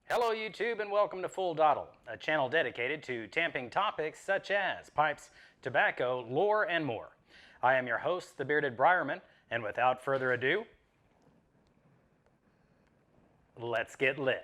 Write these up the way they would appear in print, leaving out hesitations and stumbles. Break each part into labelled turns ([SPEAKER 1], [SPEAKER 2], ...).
[SPEAKER 1] Hello YouTube and welcome to Full Dottle, a channel dedicated to tamping topics such as pipes, tobacco, lore, and more. I am your host, the Bearded Briarman, and without further ado, let's get lit.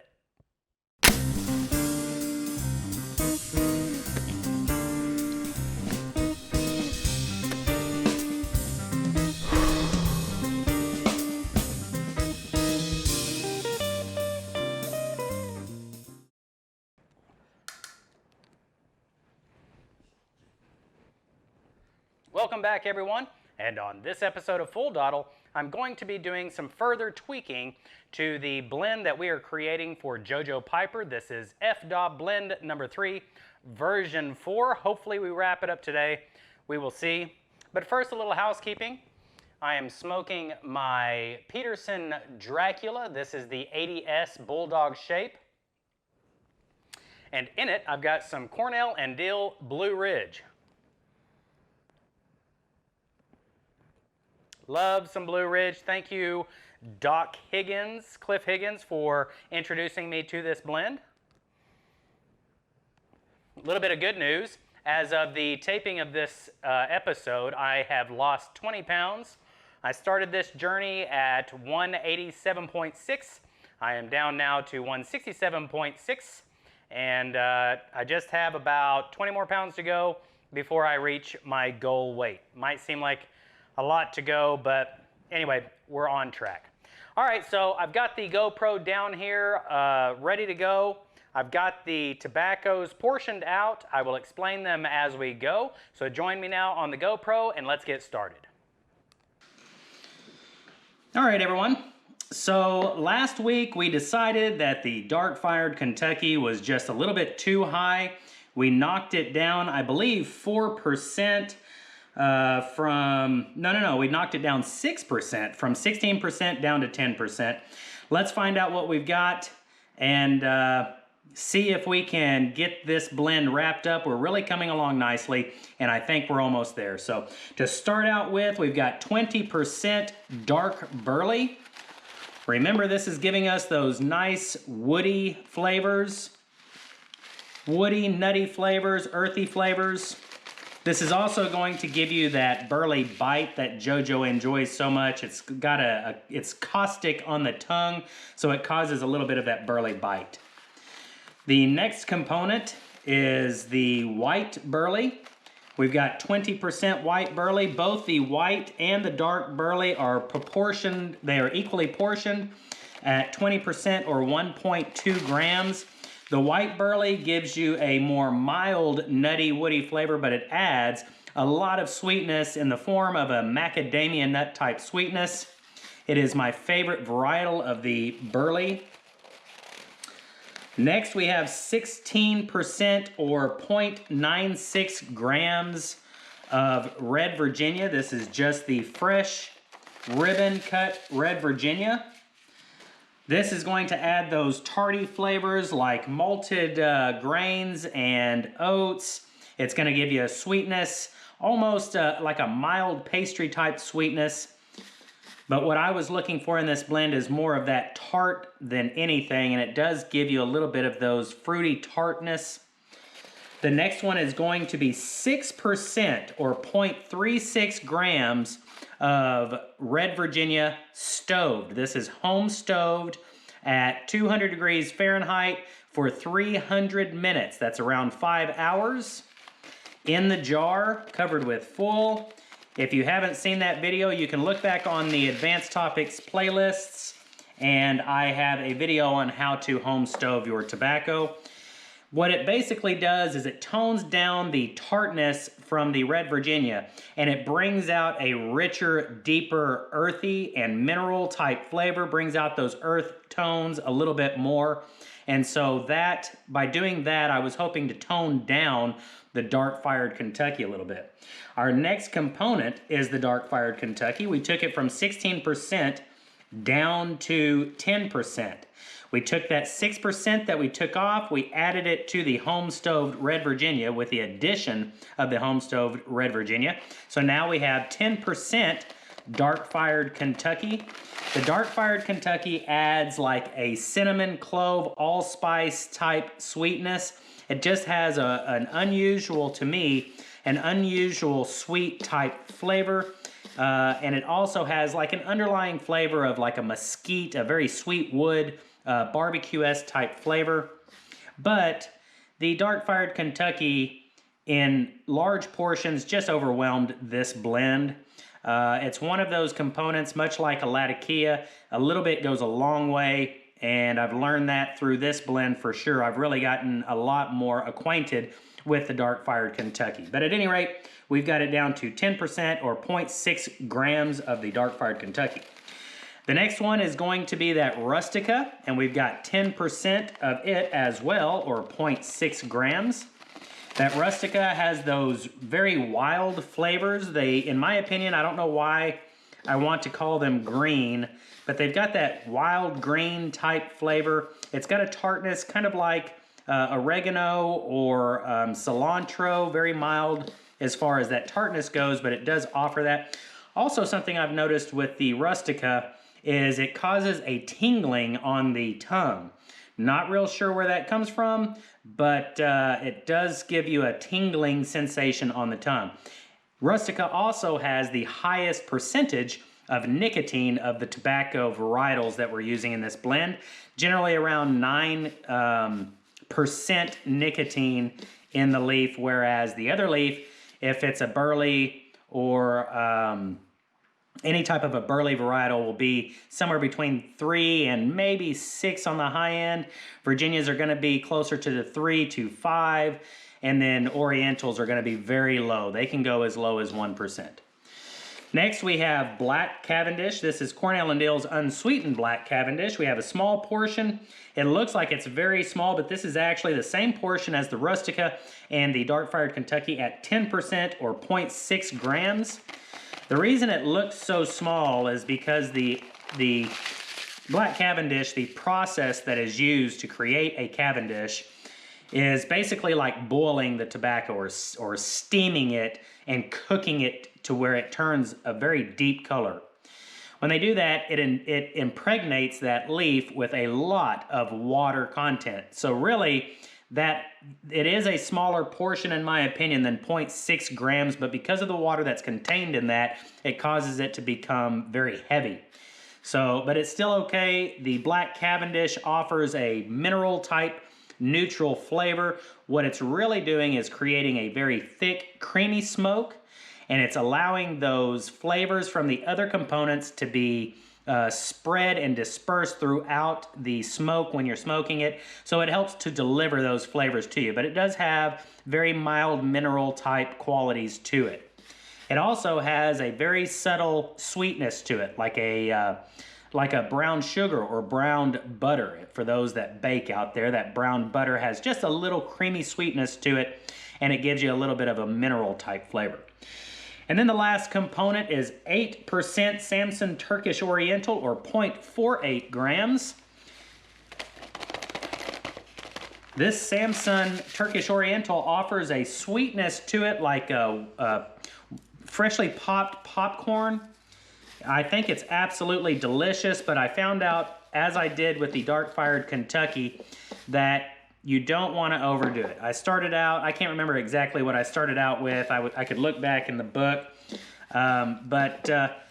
[SPEAKER 1] Welcome back everyone, and on this episode of Full Dottle, I'm going to be doing some further tweaking to the blend that we are creating for JoJo Piper. This is FDOB Blend number 3, version 4. Hopefully we wrap it up today. We will see. But first, a little housekeeping. I am smoking my Peterson Dracula. This is the 80S Bulldog shape. And in it, I've got some Cornell and Dill Blue Ridge. Love some Blue Ridge. Thank you, Cliff Higgins, for introducing me to this blend. A little bit of good news. As of the taping of this episode, I have lost 20 pounds. I started this journey at 187.6. I am down now to 167.6. And I just have about 20 more pounds to go before I reach my goal weight. Might seem like a lot to go, but anyway, we're on track. All right, so I've got the GoPro down here, ready to go. I've got the tobaccos portioned out. I will explain them as we go. So join me now on the GoPro and let's get started. All right, everyone. So last week we decided that the dark-fired Kentucky was just a little bit too high. We knocked it down, I believe, 4%. We knocked it down 6%, from 16% down to 10%. Let's find out what we've got and see if we can get this blend wrapped up. We're really coming along nicely, and I think we're almost there. So to start out with, we've got 20% dark burley. Remember, this is giving us those nice woody flavors, woody, nutty flavors, earthy flavors. This is also going to give you that burley bite that JoJo enjoys so much. It's got it's caustic on the tongue, so it causes a little bit of that burley bite. The next component is the white burley. We've got 20% white burley. Both the white and the dark burley are proportioned. They are equally portioned at 20% or 1.2 grams. The white burley gives you a more mild, nutty, woody flavor, but it adds a lot of sweetness in the form of a macadamia nut type sweetness. It is my favorite varietal of the burley. Next, we have 16% or 0.96 grams of red Virginia. This is just the fresh ribbon cut red Virginia. This is going to add those tarty flavors like malted grains and oats. It's going to give you a sweetness, almost like a mild pastry type sweetness. But what I was looking for in this blend is more of that tart than anything, and it does give you a little bit of those fruity tartness. The next one is going to be 6% or 0.36 grams of red Virginia stoved. This is home stoved at 200 degrees Fahrenheit for 300 minutes. That's around 5 hours. In the jar, covered with foil. If you haven't seen that video, you can look back on the Advanced Topics playlists, and I have a video on how to home stove your tobacco. What it basically does is it tones down the tartness from the red Virginia, and it brings out a richer, deeper, earthy and mineral type flavor, brings out those earth tones a little bit more. And so by doing that, I was hoping to tone down the dark-fired Kentucky a little bit. Our next component is the dark-fired Kentucky. We took it from 16% down to 10%. We took that 6% that we took off, we added it to the home-stoved red Virginia with the addition of the home-stoved red Virginia. So now we have 10% dark-fired Kentucky. The dark fired Kentucky adds like a cinnamon, clove, allspice type sweetness. It just has an unusual, to me, an unusual sweet type flavor. And it also has like an underlying flavor of like a mesquite, a very sweet wood, barbecue-esque type flavor. But the dark fired Kentucky in large portions just overwhelmed this blend. It's one of those components, much like a Latakia, a little bit goes a long way, and I've learned that through this blend for sure. I've really gotten a lot more acquainted with the dark fired Kentucky. But at any rate, we've got it down to 10% or 0.6 grams of the dark fired Kentucky. The next one is going to be that Rustica, and we've got 10% of it as well, or 0.6 grams. That Rustica has those very wild flavors. They, in my opinion, I don't know why I want to call them green, but they've got that wild green type flavor. It's got a tartness, kind of like oregano or cilantro, very mild as far as that tartness goes, but it does offer that. Also, something I've noticed with the Rustica is it causes a tingling on the tongue. Not real sure where that comes from, but it does give you a tingling sensation on the tongue. Rustica also has the highest percentage of nicotine of the tobacco varietals that we're using in this blend. Generally around 9% nicotine in the leaf, whereas the other leaf, if it's a burley or any type of a burley varietal, will be somewhere between 3 and maybe 6 on the high end. Virginias are going to be closer to the 3 to 5, and then Orientals are going to be very low. They can go as low as 1%. Next, we have Black Cavendish. This is Cornell & Dale's unsweetened Black Cavendish. We have a small portion. It looks like it's very small, but this is actually the same portion as the Rustica and the Dark Fired Kentucky at 10% or 0.6 grams. The reason it looks so small is because the Black Cavendish, the process that is used to create a Cavendish, is basically like boiling the tobacco or steaming it and cooking it to where it turns a very deep color. When they do that, it impregnates that leaf with a lot of water content. So really, that it is a smaller portion in my opinion than 0.6 grams, but because of the water that's contained in that, it causes it to become very heavy. So, but it's still okay. The Black Cavendish offers a mineral type neutral flavor. What it's really doing is creating a very thick, creamy smoke, and it's allowing those flavors from the other components to be spread and dispersed throughout the smoke when you're smoking it. So it helps to deliver those flavors to you, but it does have very mild mineral type qualities to it. It also has a very subtle sweetness to it, like a brown sugar or browned butter. For those that bake out there, that brown butter has just a little creamy sweetness to it, and it gives you a little bit of a mineral type flavor. And then the last component is 8% Samson Turkish Oriental, or 0.48 grams. This Samson Turkish Oriental offers a sweetness to it like a freshly popped popcorn. I think it's absolutely delicious, but I found out, as I did with the Dark Fired Kentucky, that you don't want to overdo it. I started out, I can't remember exactly what I started out with. I could look back in the book, but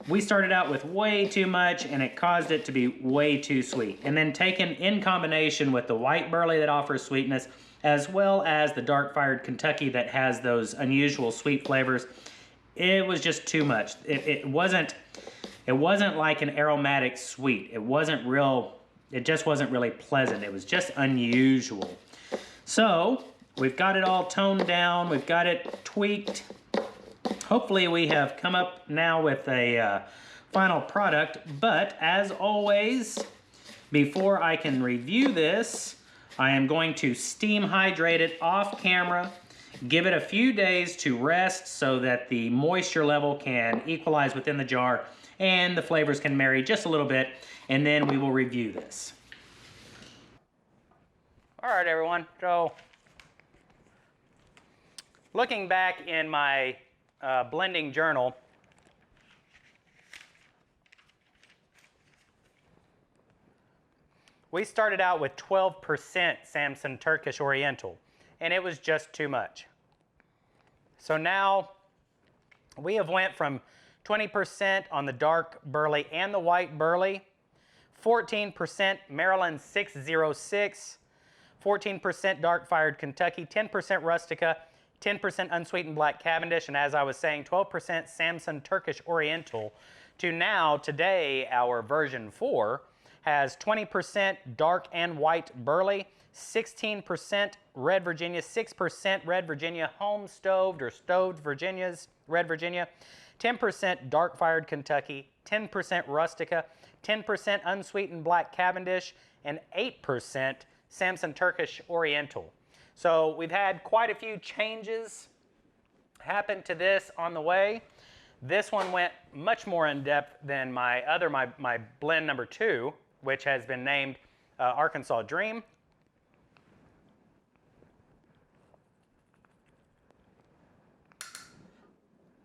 [SPEAKER 1] we started out with way too much, and it caused it to be way too sweet. And then taken in combination with the white burley that offers sweetness, as well as the Dark Fired Kentucky that has those unusual sweet flavors, it was just too much. It wasn't like an aromatic sweet. It just wasn't really pleasant. It was just unusual. So we've got it all toned down. We've got it tweaked. Hopefully we have come up now with a final product. But as always, before I can review this, I am going to steam hydrate it off camera. Give it a few days to rest so that the moisture level can equalize within the jar and the flavors can marry just a little bit, and then we will review this. All right, everyone. So, looking back in my blending journal, We started out with 12% Samson Turkish Oriental, and it was just too much. So now we have went from 20% on the dark burley and the white burley, 14% Maryland 606, 14% dark fired Kentucky, 10% Rustica, 10% unsweetened black Cavendish, and as I was saying, 12% Samson Turkish Oriental, to now, today, our version 4 has 20% dark and white burley, 16% red Virginia, 6% red Virginia home stoved or stoved Virginias, red Virginia, 10% dark fired Kentucky, 10% Rustica, 10% unsweetened black Cavendish, and 8% Samson Turkish Oriental. So we've had quite a few changes happen to this on the way. This one went much more in depth than my blend number 2, which has been named Arkansas Dream.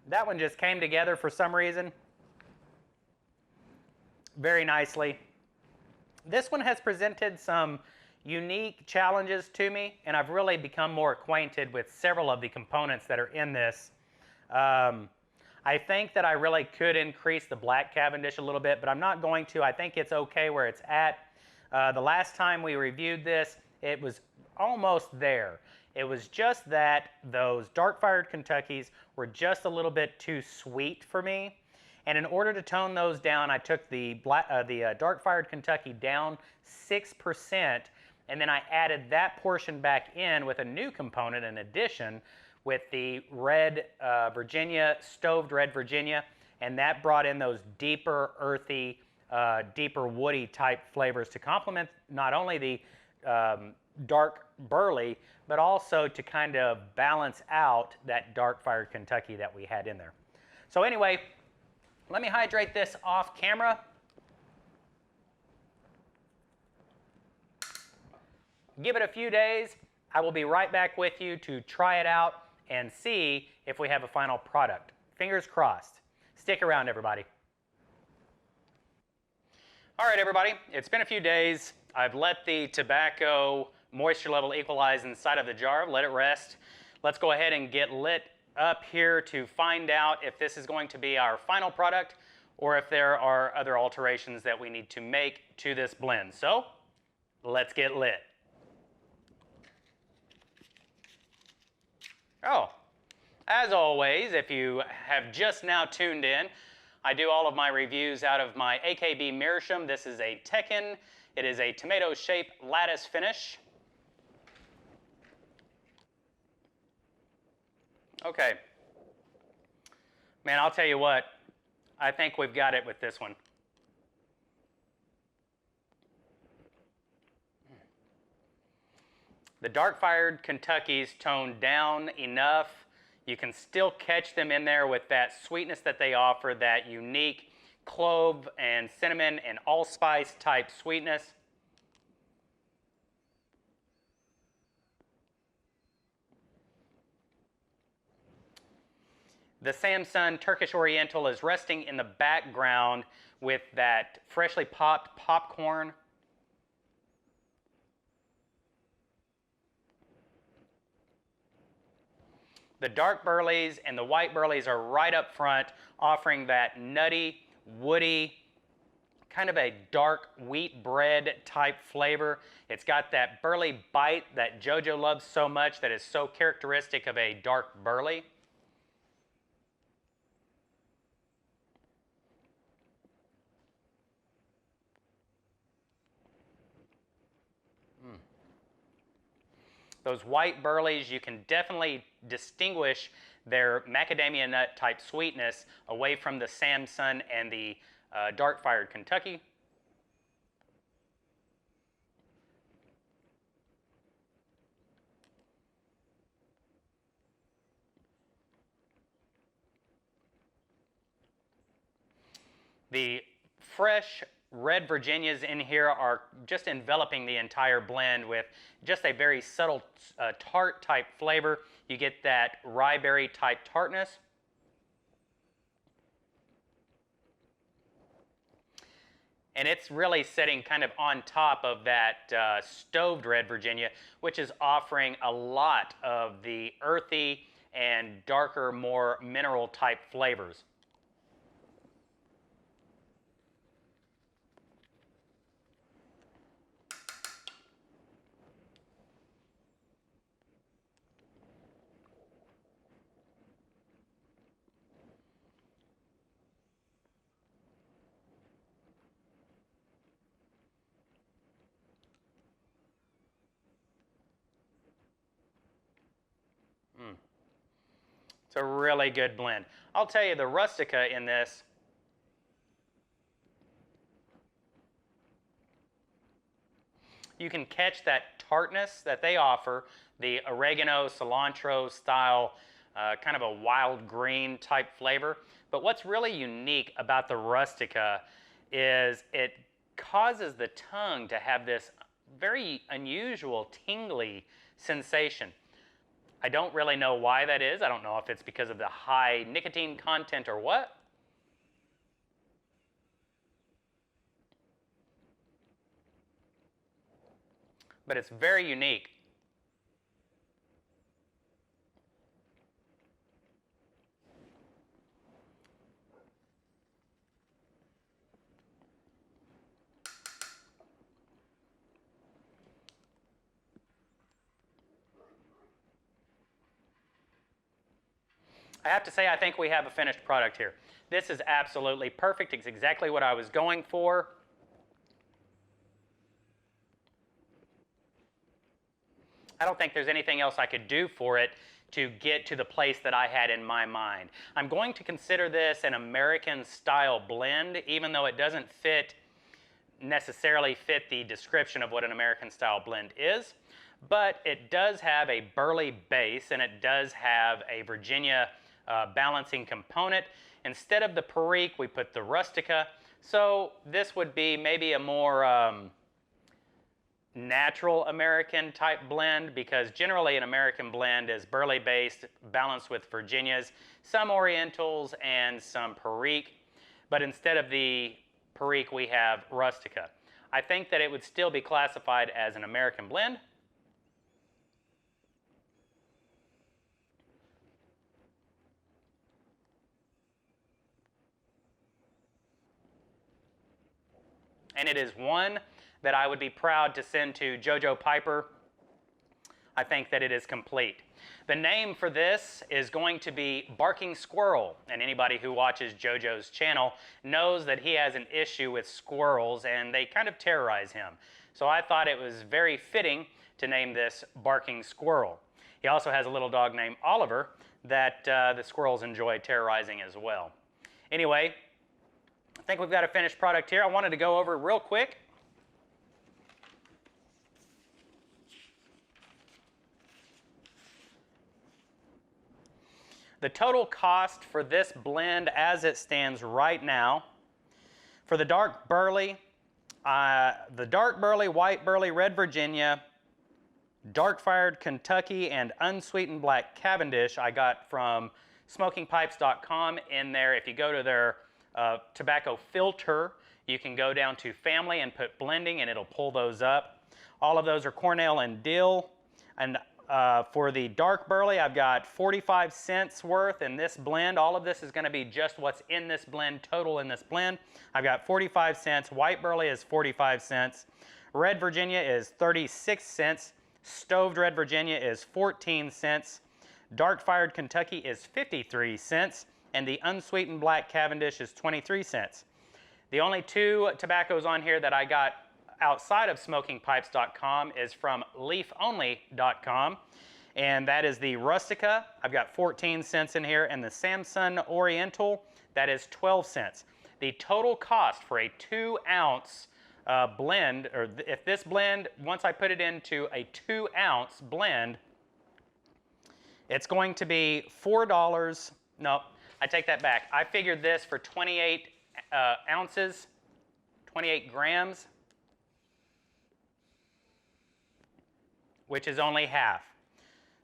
[SPEAKER 1] That one just came together for some reason very nicely. This one has presented some unique challenges to me, and I've really become more acquainted with several of the components that are in this. I think that I really could increase the black Cavendish a little bit, but I'm not going to. I think it's okay where it's at. The last time we reviewed this, it was almost there. It was just that those dark fired Kentuckys were just a little bit too sweet for me. And in order to tone those down, I took the dark fired Kentucky down 6%, and then I added that portion back in with a new component in addition with the red Virginia, stoved red Virginia, and that brought in those deeper, earthy, deeper woody type flavors to complement not only the dark burley, but also to kind of balance out that dark fired Kentucky that we had in there. So anyway, let me hydrate this off camera. Give it a few days. I will be right back with you to try it out and see if we have a final product. Fingers crossed. Stick around, everybody. All right, everybody, it's been a few days. I've let the tobacco moisture level equalize inside of the jar, let it rest. Let's go ahead and get lit up here to find out if this is going to be our final product or if there are other alterations that we need to make to this blend. So, let's get lit. Oh, as always, if you have just now tuned in, I do all of my reviews out of my AKB Meerschaum. This is a Tekken. It is a tomato-shaped lattice finish. Okay. Man, I'll tell you what, I think we've got it with this one. The dark-fired Kentuckys toned down enough. You can still catch them in there with that sweetness that they offer, that unique clove and cinnamon and allspice type sweetness. The Samson Turkish Oriental is resting in the background with that freshly popped popcorn. The dark burleys and the white burleys are right up front, offering that nutty, woody, kind of a dark wheat bread type flavor. It's got that burley bite that JoJo loves so much, that is so characteristic of a dark burley. Those white burleys, you can definitely distinguish their macadamia nut type sweetness away from the Samson and the dark fired Kentucky. The fresh red Virginias in here are just enveloping the entire blend with just a very subtle tart type flavor. You get that rye berry type tartness. And it's really sitting kind of on top of that stoved red Virginia, which is offering a lot of the earthy and darker, more mineral type flavors. It's a really good blend. I'll tell you, the Rustica in this, you can catch that tartness that they offer, the oregano, cilantro style, kind of a wild green type flavor. But what's really unique about the Rustica is it causes the tongue to have this very unusual tingly sensation. I don't really know why that is. I don't know if it's because of the high nicotine content or what. But it's very unique. I have to say, I think we have a finished product here. This is absolutely perfect. It's exactly what I was going for. I don't think there's anything else I could do for it to get to the place that I had in my mind. I'm going to consider this an American style blend, even though it doesn't necessarily fit the description of what an American style blend is. But it does have a burley base, and it does have a Virginia balancing component. Instead of the Perique, we put the Rustica. So this would be maybe a more natural American type blend, because generally an American blend is burley based, balanced with Virginias, some Orientals, and some Perique. But instead of the Perique, we have Rustica. I think that it would still be classified as an American blend. And it is one that I would be proud to send to JoJo Piper. I think that it is complete. The name for this is going to be Barking Squirrel, and anybody who watches JoJo's channel knows that he has an issue with squirrels and they kind of terrorize him. So I thought it was very fitting to name this Barking Squirrel. He also has a little dog named Oliver that the squirrels enjoy terrorizing as well. Anyway, I think we've got a finished product here. I wanted to go over real quick. The total cost for this blend as it stands right now, for the dark burley, white burley, red Virginia, dark fired Kentucky, and unsweetened black Cavendish, I got from smokingpipes.com. In there, if you go to their tobacco filter, you can go down to family and put blending and it'll pull those up. All of those are Cornell and dill. And for the dark burley, I've got 45 cents worth in this blend. All of this is going to be just what's in this blend, total in this blend. I've got 45 cents. White burley is 45 cents. Red Virginia is 36 cents. Stoved red Virginia is 14 cents. Dark fired Kentucky is 53 cents. And the unsweetened black Cavendish is 23 cents. The only two tobaccos on here that I got outside of smokingpipes.com is from leafonly.com, and that is the Rustica. I've got 14 cents in here, and the Samson Oriental, that is 12 cents. The total cost for a 2-ounce blend, or if this blend, once I put it into a 2-ounce blend, it's going to be $4. No, I take that back. I figured this for 28 ounces, 28 grams, which is only half.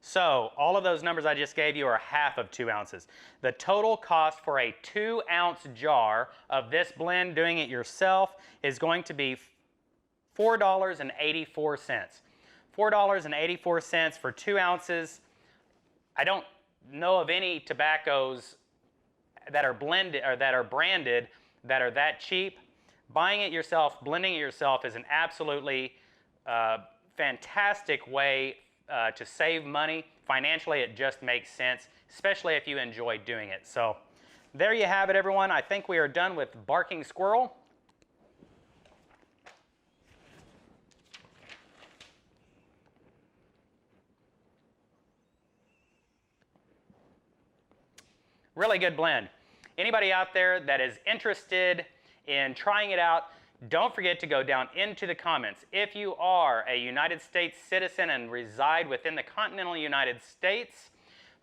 [SPEAKER 1] So all of those numbers I just gave you are half of 2 ounces. The total cost for a 2-ounce jar of this blend, doing it yourself, is going to be $4.84. $4.84 for 2 ounces. I don't know of any tobaccos that are blended or that are branded that are that cheap. Buying it yourself, blending it yourself is an absolutely fantastic way to save money. Financially, it just makes sense, especially if you enjoy doing it. So there you have it, everyone. I think we are done with Barking Squirrel. Really good blend. Anybody out there that is interested in trying it out, don't forget to go down into the comments. If you are a United States citizen and reside within the continental United States,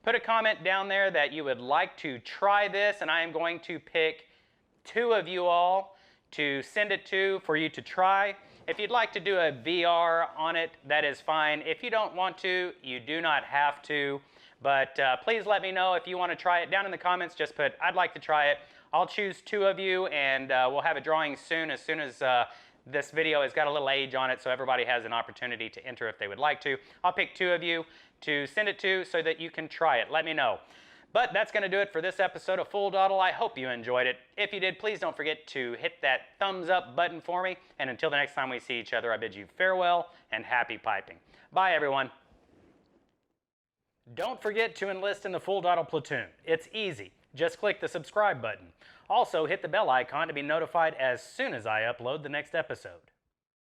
[SPEAKER 1] put a comment down there that you would like to try this, and I am going to pick 2 of you all to send it to for you to try. If you'd like to do a VR on it, that is fine. If you don't want to, you do not have to. But please let me know if you want to try it. Down in the comments, just put, I'd like to try it. I'll choose 2 of you, and we'll have a drawing soon as this video has got a little age on it, so everybody has an opportunity to enter if they would like to. I'll pick 2 of you to send it to so that you can try it. Let me know. But that's going to do it for this episode of Full Dottle. I hope you enjoyed it. If you did, please don't forget to hit that thumbs up button for me. And until the next time we see each other, I bid you farewell and happy piping. Bye, everyone. Don't forget to enlist in the Full Dottle platoon. It's easy. Just click the subscribe button. Also, hit the bell icon to be notified as soon as I upload the next episode.